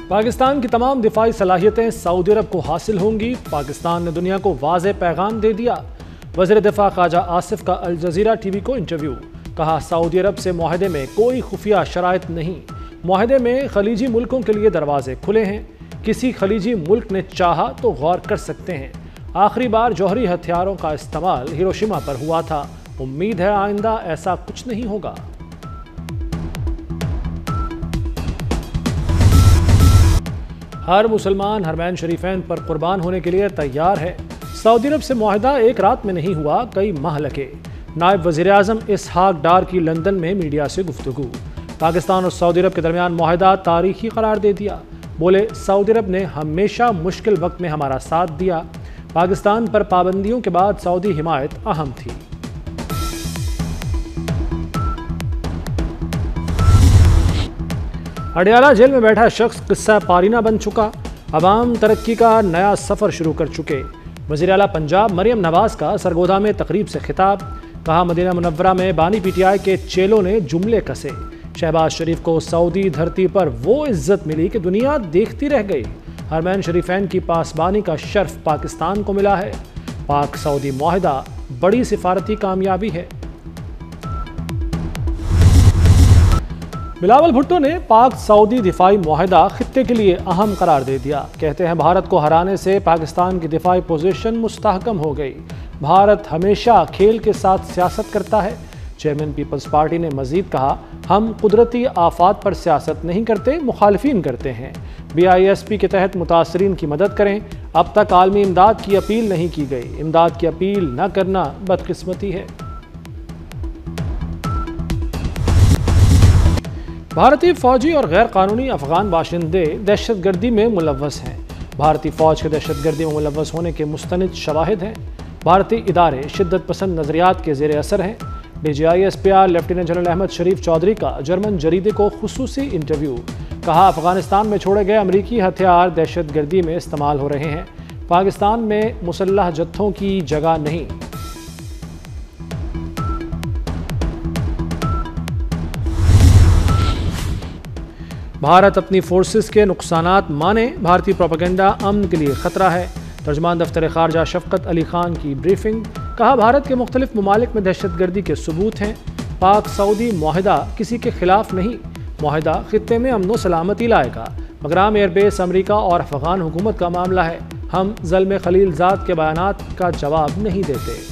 पाकिस्तान की तमाम दिफाई सलाहियतें सऊदी अरब को हासिल होंगी। पाकिस्तान ने दुनिया को वाज़े पैगाम दे दिया। वज़ीर दिफा ख्वाजा आसिफ का अल जज़ीरा टीवी को इंटरव्यू। कहा, सऊदी अरब से मुआहदे में कोई खुफिया शराइत नहीं। मुआहदे में खलीजी मुल्कों के लिए दरवाजे खुले हैं। किसी खलीजी मुल्क ने चाहा तो गौर कर सकते हैं। आखिरी बार जौहरी हथियारों का इस्तेमाल हिरोशिमा पर हुआ था। उम्मीद है आइंदा ऐसा कुछ नहीं होगा। हर मुसलमान हरमैन शरीफैन पर कुर्बान होने के लिए तैयार है। सऊदी अरब से मुआहदा एक रात में नहीं हुआ, कई माह लगे। नायब वज़ीर आज़म इसहाक डार की लंदन में मीडिया से गुफ्तगू। पाकिस्तान और सऊदी अरब के दरमियान मुआहदा तारीखी करार दे दिया। बोले, सऊदी अरब ने हमेशा मुश्किल वक्त में हमारा साथ दिया। पाकिस्तान पर पाबंदियों के बाद सऊदी हिमायत अहम थी। अडयाला जेल में बैठा शख्स किस्सा पारीना बन चुका। अवाम तरक्की का नया सफ़र शुरू कर चुके। वज़ीर आला पंजाब मरियम नवाज का सरगोधा में तकरीब से खिताब। कहा, मदीना मुनव्वरा में बानी पीटीआई के चेलों ने जुमले कसे। शहबाज शरीफ को सऊदी धरती पर वो इज्जत मिली कि दुनिया देखती रह गई। हरमैन शरीफैन की पासबानी का शर्फ पाकिस्तान को मिला है। पाक सऊदी मुआहदा बड़ी सिफारती कामयाबी है। बिलावल भुट्टो ने पाक सऊदी दिफाई मुआहदा खित्ते के लिए अहम करार दे दिया। कहते हैं, भारत को हराने से पाकिस्तान की दिफाई पोजीशन मुस्तहकम हो गई। भारत हमेशा खेल के साथ सियासत करता है। चेयरमैन पीपल्स पार्टी ने मजीद कहा, हम कुदरती आफात पर सियासत नहीं करते, मुखालिफिन करते हैं। BISP के तहत मुतासरीन की मदद करें। अब तक आलमी इमदाद की अपील नहीं की गई। इमदाद की अपील न करना बदकिस्मती है। भारतीय फौजी और गैर कानूनी अफगान बाशिंदे दहशतगर्दी में मुलव्वस हैं। भारतीय फौज के दहशतगर्दी में मुलव्वस होने के मुस्तनिद शवाहिद हैं। भारतीय इदारे शिद्दत पसंद नजरियात के जेर असर हैं। DGI SPR lieutenant general Ahmed Sharif Chaudhry का जर्मन जरीदे को खुसूसी इंटरव्यू। कहा, अफगानिस्तान में छोड़े गए अमरीकी हथियार दहशतगर्दी में इस्तेमाल हो रहे हैं। पाकिस्तान में मुसल्लह जत्थों की जगह नहीं। भारत अपनी फोर्सेस के नुकसानात माने। भारतीय प्रोपेगेंडा अमन के लिए खतरा है। तर्जमान दफ्तर खारजा शफकत अली खान की ब्रीफिंग। कहा, भारत के मुख्तलिफ ममालिक में दहशतगर्दी के सबूत हैं। पाक सऊदी मुआहदा किसी के खिलाफ नहीं। मुआहदा खित्ते में अमन व सलामती लाएगा। बगराम एयरबेस अमरीका और अफगान हुकूमत का मामला है। हम ज़ल्म खलीलजाद के बयानात का जवाब नहीं देते।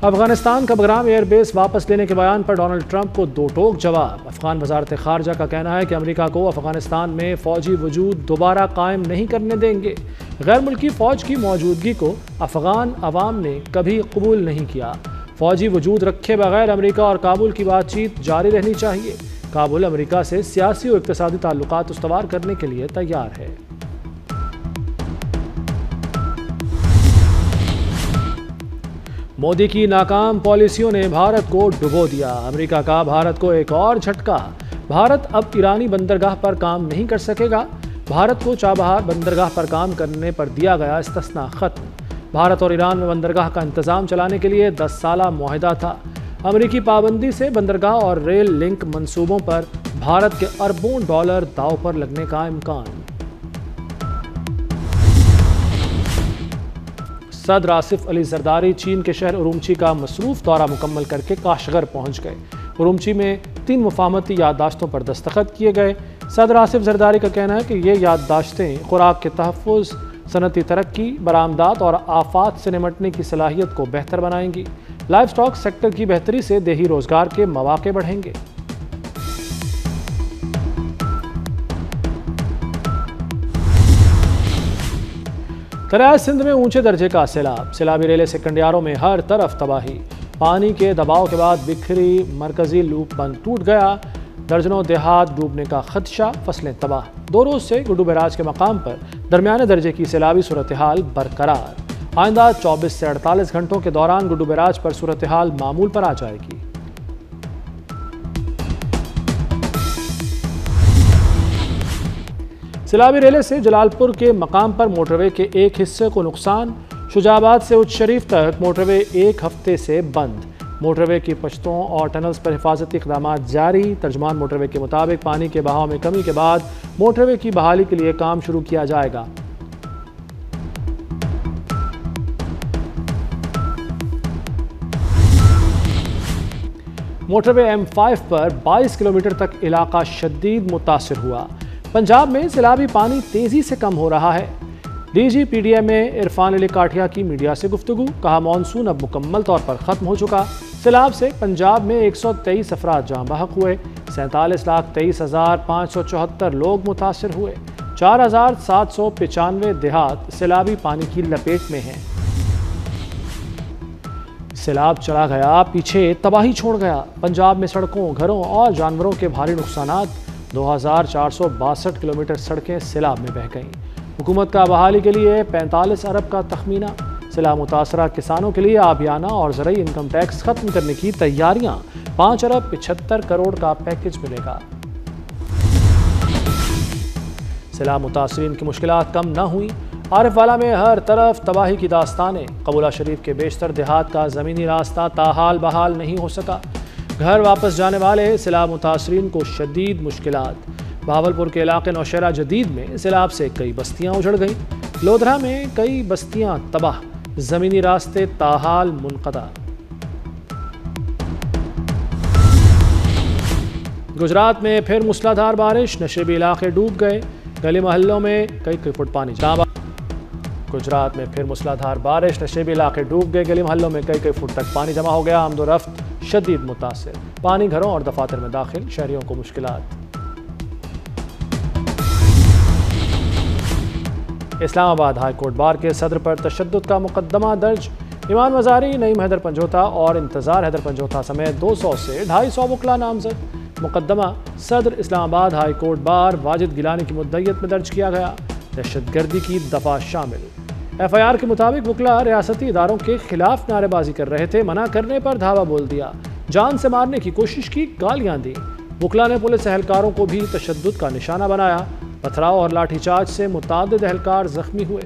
अफगानिस्तान का बगराम एयरबेस वापस लेने के बयान पर डोनाल्ड ट्रंप को दो टोक जवाब। अफगान वजारत खारजा का कहना है कि अमेरिका को अफगानिस्तान में फौजी वजूद दोबारा कायम नहीं करने देंगे। गैर मुल्की फ़ौज की मौजूदगी को अफगान अवाम ने कभी कबूल नहीं किया। फौजी वजूद रखे बगैर अमेरिका और काबुल की बातचीत जारी रहनी चाहिए। काबुल अमेरिका से सियासी और इक़्तिसादी ताल्लुकात उस्तवार करने के लिए तैयार है। मोदी की नाकाम पॉलिसियों ने भारत को डुबो दिया। अमेरिका का भारत को एक और झटका। भारत अब ईरानी बंदरगाह पर काम नहीं कर सकेगा। भारत को चाबहार बंदरगाह पर काम करने पर दिया गया इस्तिस्ना खत्म। भारत और ईरान में बंदरगाह का इंतजाम चलाने के लिए 10 साला मुआहदा था। अमेरिकी पाबंदी से बंदरगाह और रेल लिंक मंसूबों पर भारत के अरबों डॉलर दांव पर लगने का इम्कान। सदर आसिफ अली जरदारी चीन के शहर उरुमची का मसरूफ दौरा मुकम्मल करके काशगर पहुंच गए। उरुमची में 3 मुफाहमती याददाश्तों पर दस्तखत किए गए। सदर आसिफ जरदारी का कहना है कि ये याददाश्तें खुराक के तहफ़्फ़ुज़, सनती तरक्की, बरामदात और आफात से निमटने की सलाहियत को बेहतर बनाएंगी। लाइव स्टॉक सेक्टर की बेहतरी से देही रोजगार के मौके बढ़ेंगे। दरियाए सिंध में ऊंचे दर्जे का सैलाब। सैलाबी रेले से कंडियारों में हर तरफ तबाही। पानी के दबाव के बाद बिखरी मरकजी लूप बंद टूट गया। दर्जनों देहात डूबने का खदशा, फसलें तबाह। 2 रोज से गुड्डू बैराज के मकाम पर दरमियाने दर्जे की सैलाबी सूरत हाल बरकरार। आइंदा 24 से 48 घंटों के दौरान गुड्डू बैराज पर सूरत हाल मामूल पर आ जाएगी। सैलाबी रेले से जलालपुर के मकाम पर मोटरवे के एक हिस्से को नुकसान। शुजाबाद से उच्च शरीफ तक मोटरवे 1 हफ्ते से बंद। मोटरवे की पश्तों और टनल्स पर हिफाजती इक़दाम जारी। तर्जमान मोटरवे के मुताबिक पानी के बहाव में कमी के बाद मोटरवे की बहाली के लिए काम शुरू किया जाएगा। मोटरवे M5 पर 22 किलोमीटर तक इलाका शदीद मुतासिर हुआ। पंजाब में सैलाबी पानी तेजी से कम हो रहा है। DGPDM में इरफान अली काठिया की मीडिया से गुफ्तगू, कहा मॉनसून अब मुकम्मल तौर पर ख़त्म हो चुका। सैलाब से पंजाब में 123 अफराद जाँ बहक हुए। 47,23,574 लोग मुतासिर हुए। 4,795 देहात सैलाबी पानी की लपेट में हैं। सैलाब चला गया पीछे तबाही छोड़ गया। पंजाब में सड़कों, घरों और जानवरों के भारी नुकसानात। 2,462 किलोमीटर सड़कें सैलाब में बह गईं। हुकूमत का बहाली के लिए 45 अरब का तखमीना। सैलाब मुतासरा किसानों के लिए आबियाना और ज़रूरी इनकम टैक्स खत्म करने की तैयारियां। 5 अरब 75 करोड़ का पैकेज मिलेगा। सैलाब मुतासरीन की मुश्किलात कम न हुई। आरिफवाला में हर तरफ तबाही की दास्तानें। कबूला शरीफ के बेशतर देहात का ज़मीनी रास्ता ताहाल बहाल नहीं हो सका। घर वापस जाने वाले सैलाब मुतासरीन को शदीद मुश्किलात। बहावलपुर के इलाके नौशहरा जदीद में सैलाब से कई बस्तियां उजड़ गईं। लोधरा में कई बस्तियां तबाह, ज़मीनी रास्ते ताहाल मुनक़ता। गुजरात में फिर मूसलाधार बारिश, नशेबी इलाके डूब गए। गली मोहल्लों में कई फुट पानी जमा। गुजरात में फिर मूसलाधार बारिश, नशेबी इलाके डूब गए। गली मोहल्लों में कई फुट तक पानी जमा हो गया। आमदोरफ्त शदीद मुतासिर। पानी घरों और दफातर में दाखिल, शहरियों को मुश्किलात। इस्लामाबाद हाई कोर्ट बार के सदर पर तशद्दुद का मुकदमा दर्ज। ईमान मज़ारी, नईम हैदर पंजोता और इंतज़ार हैदर पंजोता समेत 200 से 250 वकला नामजद। मुकदमा सदर Islamabad high court bar Wajid Gilani की मुद्दईयत में दर्ज किया गया। दहशतगर्दी की दफ़ा शामिल। FIR के मुताबिक वकला रियासती इदारों के खिलाफ नारेबाजी कर रहे थे। मना करने पर धावा बोल दिया, जान से मारने की कोशिश की, गालियां दी। वकला ने पुलिस एहलकारों को भी तशद्दुद का निशाना बनाया। पथराव और लाठीचार्ज से मुताद्दिद एहलकार जख्मी हुए।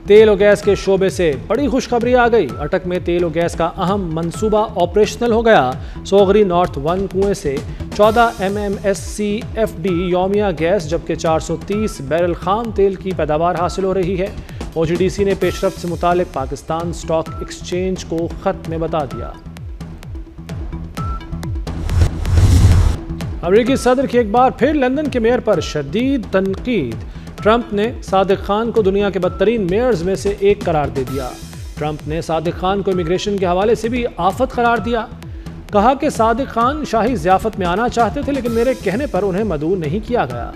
तेल और गैस के शोबे से बड़ी खुशखबरी आ गई। अटक में तेल और गैस का अहम मंसूबा ऑपरेशनल हो गया। सोगरी नॉर्थ 1 कुएं से 14 MMSCFD योमिया गैस जबकि 430 बैरल खाम तेल की पैदावार हासिल हो रही है। OGDC ने पेशरफ्त से मुतालिक पाकिस्तान स्टॉक एक्सचेंज को खत में बता दिया। अमेरिकी सदर की एक बार फिर लंदन के मेयर पर शदीद तनकीद। ट्रंप ने सादिक खान को दुनिया के बदतरीन मेयर्स में से एक करार दे दिया। ट्रंप ने सादिक खान को इमिग्रेशन के हवाले से भी आफत करार दिया। कहा कि सादिक खान शाही ज़ियाफत में आना चाहते थे लेकिन मेरे कहने पर उन्हें मदऊ नहीं किया गया।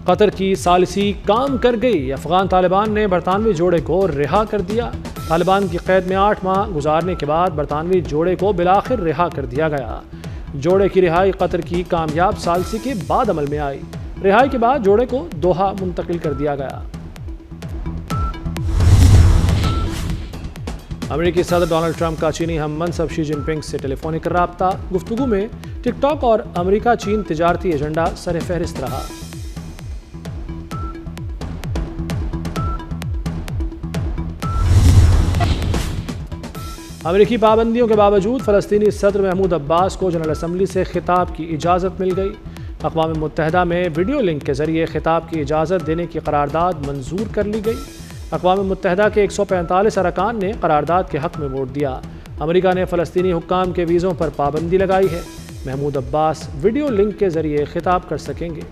कतर की सालिसी काम कर गई। अफगान तालिबान ने बरतानवी जोड़े को रिहा कर दिया। तालिबान की कैद में 8 माह गुजारने के बाद बरतानवी जोड़े को बिलाखिर रिहा कर दिया गया। जोड़े की रिहाई कतर की कामयाब सालिसी के बाद अमल में आई। रिहाई के बाद जोड़े को दोहा मुंतकिल कर दिया गया। अमेरिकी सदर डोनाल्ड ट्रंप का चीनी हम मनसब शी जिनपिंग से टेलीफोनिक राब्ता। गुफ्तगू में टिकटॉक और अमेरिका चीन तिजारती एजेंडा सर फहरिस्त रहा। अमेरिकी पाबंदियों के बावजूद फ़लस्तीनी सदर महमूद अब्बास को जनरल असम्बली से खिताब की इजाज़त मिल गई। अक़वाम मुत्तहिदा में वीडियो लिंक के ज़रिए खिताब की इजाज़त देने की करारदाद मंजूर कर ली गई। अक़वाम मुत्तहिदा के 145 अरकान ने करारदाद के हक़ में वोट दिया। अमेरिका ने फ़लस्तीनी हुक्काम के वीज़ों पर पाबंदी लगाई है। महमूद अब्बास वीडियो लिंक के ज़रिए खिताब कर सकेंगे।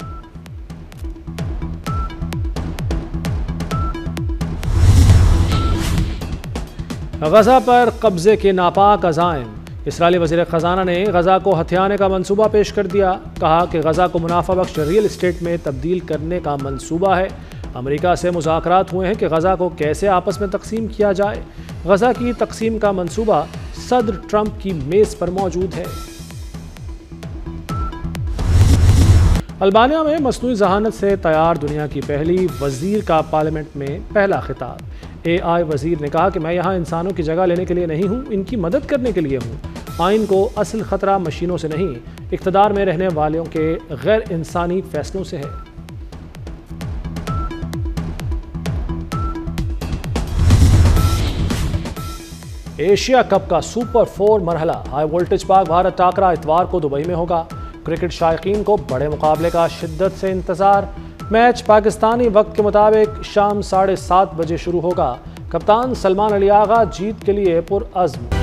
गज़ा पर कब्ज़े के नापाक अज़ाइम। इसराइली वज़ीर ख़ज़ाना ने गज़ा को हथियाने का मंसूबा पेश कर दिया। कहा कि गज़ा को मुनाफा बख्श रियल इस्टेट में तब्दील करने का मंसूबा है। अमेरिका से मुज़ाकरात हुए हैं कि गज़ा को कैसे आपस में तकसीम किया जाए। गज़ा की तकसीम का मंसूबा सदर ट्रंप की मेज़ पर मौजूद है। अल्बानिया में मसनूई ज़हानत से तैयार दुनिया की पहली वज़ीर का पार्लियामेंट में पहला खिताब। AI वजीर ने कहा कि मैं यहाँ इंसानों की जगह लेने के लिए नहीं हूँ, इनकी मदद करने के लिए हूँ। आइन को असल खतरा मशीनों से नहीं, इक़्तिदार में रहने वालों के गैर इंसानी फैसलों से है। एशिया कप का super 4 मरहला high voltage Pak Bharat टाकरा इतवार को दुबई में होगा। क्रिकेट शायकीन को बड़े मुकाबले का शिद्दत से इंतजार। मैच पाकिस्तानी वक्त के मुताबिक शाम 7:30 बजे शुरू होगा। कप्तान सलमान अली आगा जीत के लिए पुरअज़्म।